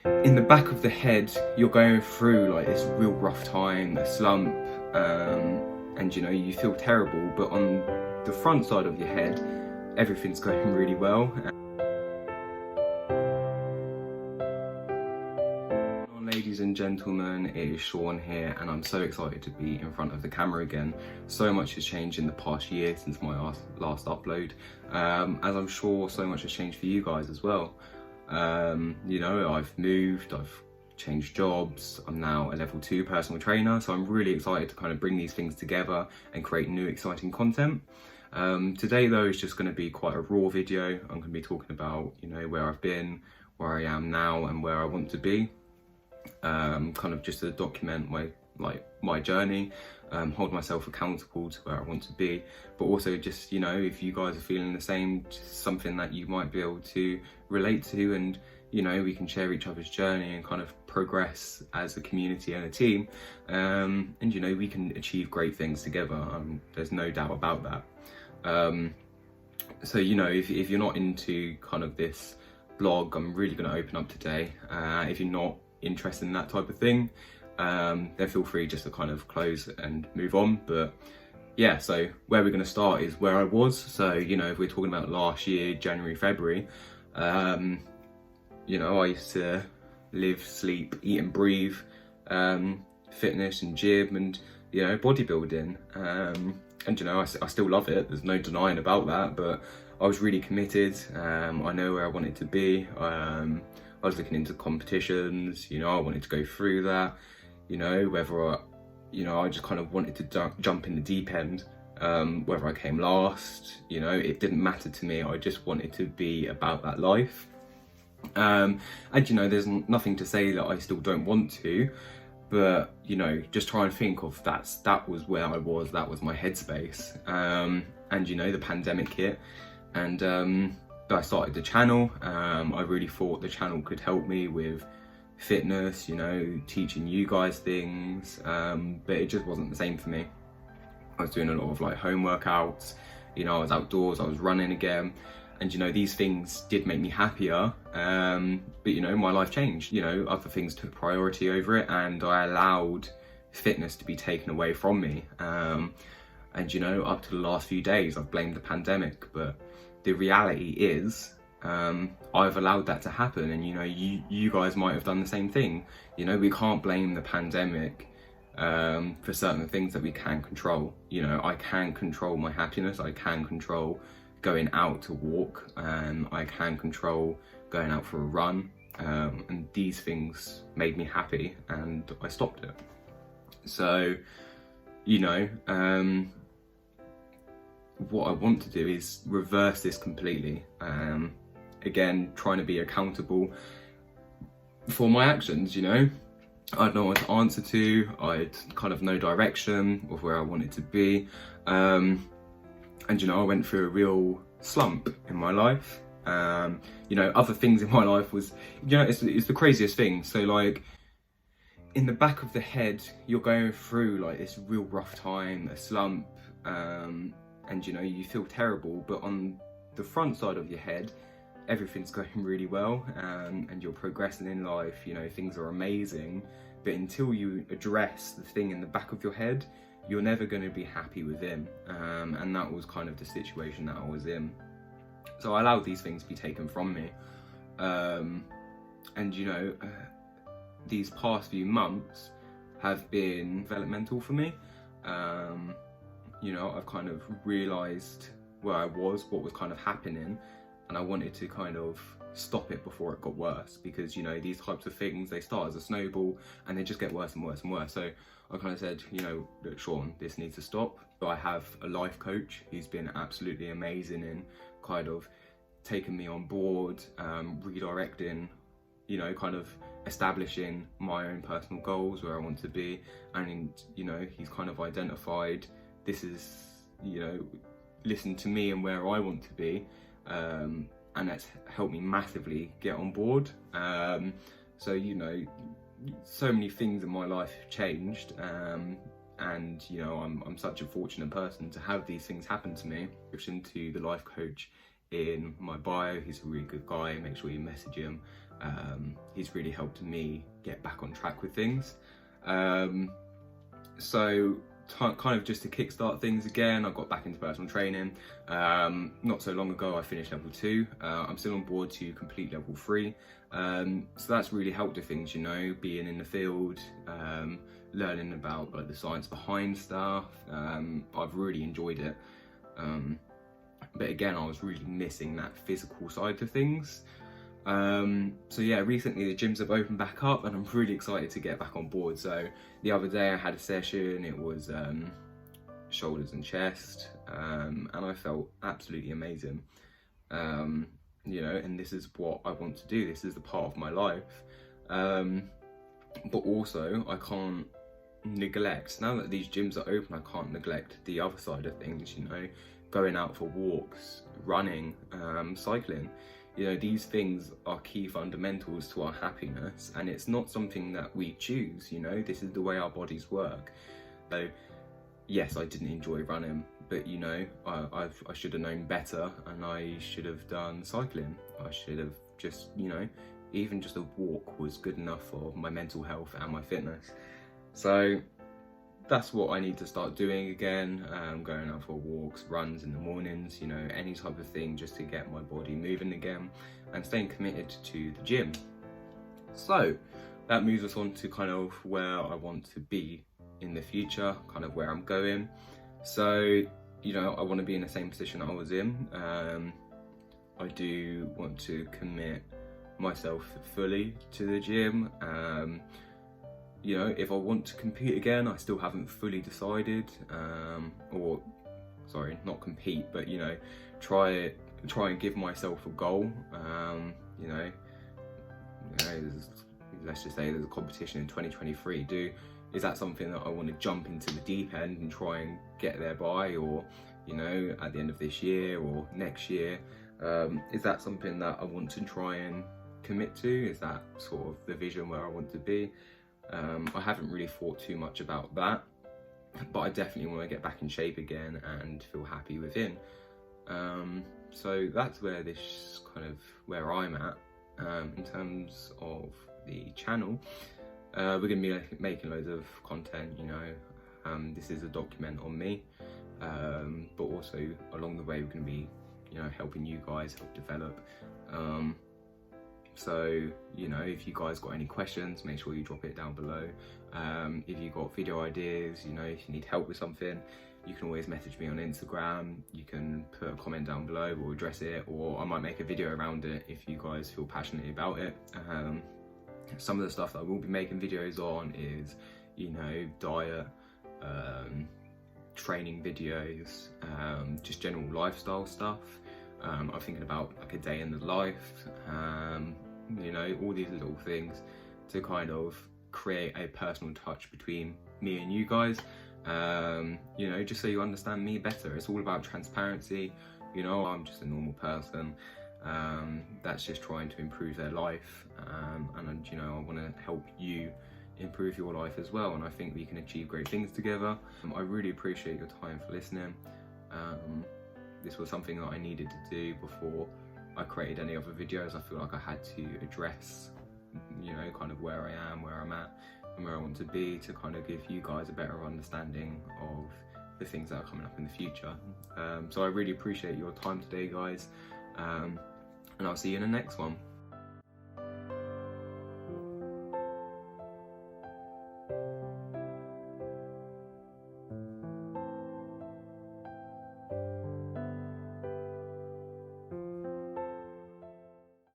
in the back of the head, you're going through like this real rough time, a slump, and you feel terrible, but on the front side of your head, everything's going really well. Ladies and gentlemen, it is Sean here, and I'm so excited to be in front of the camera again. So much has changed in the past year since my last upload, as I'm sure so much has changed for you guys as well. I've moved, I've changed jobs, I'm now a level 2 personal trainer, so I'm really excited to kind of bring these things together and create new exciting content. Today though is just going to be quite a raw video. I'm going to be talking about, where I've been, where I am now and where I want to be. Kind of just to document my journey, hold myself accountable to where I want to be, but also just, if you guys are feeling the same, just something that you might be able to relate to, and we can share each other's journey and kind of progress as a community and a team, and we can achieve great things together. There's no doubt about that. So if you're not into kind of this blog, I'm really going to open up today. If you're not interested in that type of thing, then feel free just to kind of close and move on. But yeah, so where we're going to start is where I was. So if we're talking about last year, January, February, I used to live, sleep, eat and breathe fitness and gym and bodybuilding, and I still love it, there's no denying about that, but I was really committed. I know where I wanted to be. I was looking into competitions, I wanted to go through that, whether I just kind of wanted to jump in the deep end, whether I came last, it didn't matter to me. I just wanted to be about that life. And there's nothing to say that I still don't want to, but just try and think of that was where I was, that was my headspace. And the pandemic hit, and I started the channel. I really thought the channel could help me with fitness, teaching you guys things, but it just wasn't the same for me. I was doing a lot of home workouts, I was outdoors, I was running again, and these things did make me happier, but my life changed. Other things took priority over it, and I allowed fitness to be taken away from me. And up to the last few days I've blamed the pandemic, but the reality is, I've allowed that to happen, and you guys might have done the same thing. We can't blame the pandemic for certain things that we can control. I can control my happiness, I can control going out to walk, I can control going out for a run, and these things made me happy, and I stopped it. So what I want to do is reverse this completely. Again, trying to be accountable for my actions. I had no one to answer to, I had kind of no direction of where I wanted to be, and I went through a real slump in my life. Other things in my life was, it's the craziest thing. So in the back of the head, you're going through this real rough time, a slump, and you feel terrible, but on the front side of your head, everything's going really well, and you're progressing in life, things are amazing. But until you address the thing in the back of your head, you're never going to be happy within, and that was kind of the situation that I was in. So I allowed these things to be taken from me, and these past few months have been developmental for me. I've kind of realised where I was, what was kind of happening, and I wanted to kind of stop it before it got worse, because these types of things, they start as a snowball and they just get worse and worse and worse. So I kind of said, look, Sean, this needs to stop. I have a life coach who's been absolutely amazing in kind of taking me on board, redirecting, kind of establishing my own personal goals, where I want to be, and he's kind of identified this is, listen to me and where I want to be, and that's helped me massively get on board. So so many things in my life have changed, and I'm such a fortunate person to have these things happen to me. To the life coach in my bio, he's a really good guy, make sure you message him. he's really helped me get back on track with things. So kind of just to kickstart things again, I got back into personal training. Not so long ago I finished level 2. I'm still on board to complete level 3. So that's really helped with things, you know, being in the field, learning about like the science behind stuff. I've really enjoyed it. But again, I was really missing that physical side of things. So yeah, recently the gyms have opened back up and I'm really excited to get back on board. So the other day I had a session, it was shoulders and chest, and I felt absolutely amazing. You know, and this is what I want to do. This is the part of my life. But also I can't neglect, now that these gyms are open, I can't neglect the other side of things, you know, going out for walks, running, cycling. You know, these things are key fundamentals to our happiness, and it's not something that we choose, you know, this is the way our bodies work. So yes, I didn't enjoy running, but you know, I should have known better, and I should have done cycling. I should have just, you know, even just a walk was good enough for my mental health and my fitness. So that's what I need to start doing again, going out for walks, runs in the mornings, you know, any type of thing just to get my body moving again and staying committed to the gym. So that moves us on to kind of where I want to be in the future, kind of where I'm going. So, you know, I want to be in the same position I was in. I do want to commit myself fully to the gym. You know, if I want to compete again, I still haven't fully decided, or sorry, not compete, but you know, try and give myself a goal. You know, let's just say there's a competition in 2023. Is that something that I want to jump into the deep end and try and get there by, or you know, at the end of this year or next year? Is that something that I want to try and commit to? Is that sort of the vision where I want to be? I haven't really thought too much about that, but I definitely want to get back in shape again and feel happy within. So that's where this kind of where I'm at in terms of the channel. We're going to be making loads of content, you know. This is a document on me, but also along the way we're going to be, you know, helping you guys help develop. So, you know, if you guys got any questions, make sure you drop it down below. If you got video ideas, you know, if you need help with something, you can always message me on Instagram. You can put a comment down below, or address it, or I might make a video around it if you guys feel passionate about it. Some of the stuff that I will be making videos on is, you know, diet, training videos, just general lifestyle stuff. I'm thinking about like a day in the life, you know, all these little things to kind of create a personal touch between me and you guys, you know, just so you understand me better. It's all about transparency, you know. I'm just a normal person that's just trying to improve their life, and you know, I want to help you improve your life as well, and I think we can achieve great things together. I really appreciate your time for listening. This was something that I needed to do before I created any other videos. I feel like I had to address, you know, kind of where I am, where I'm at, and where I want to be, to kind of give you guys a better understanding of the things that are coming up in the future. So I really appreciate your time today, guys, and I'll see you in the next one.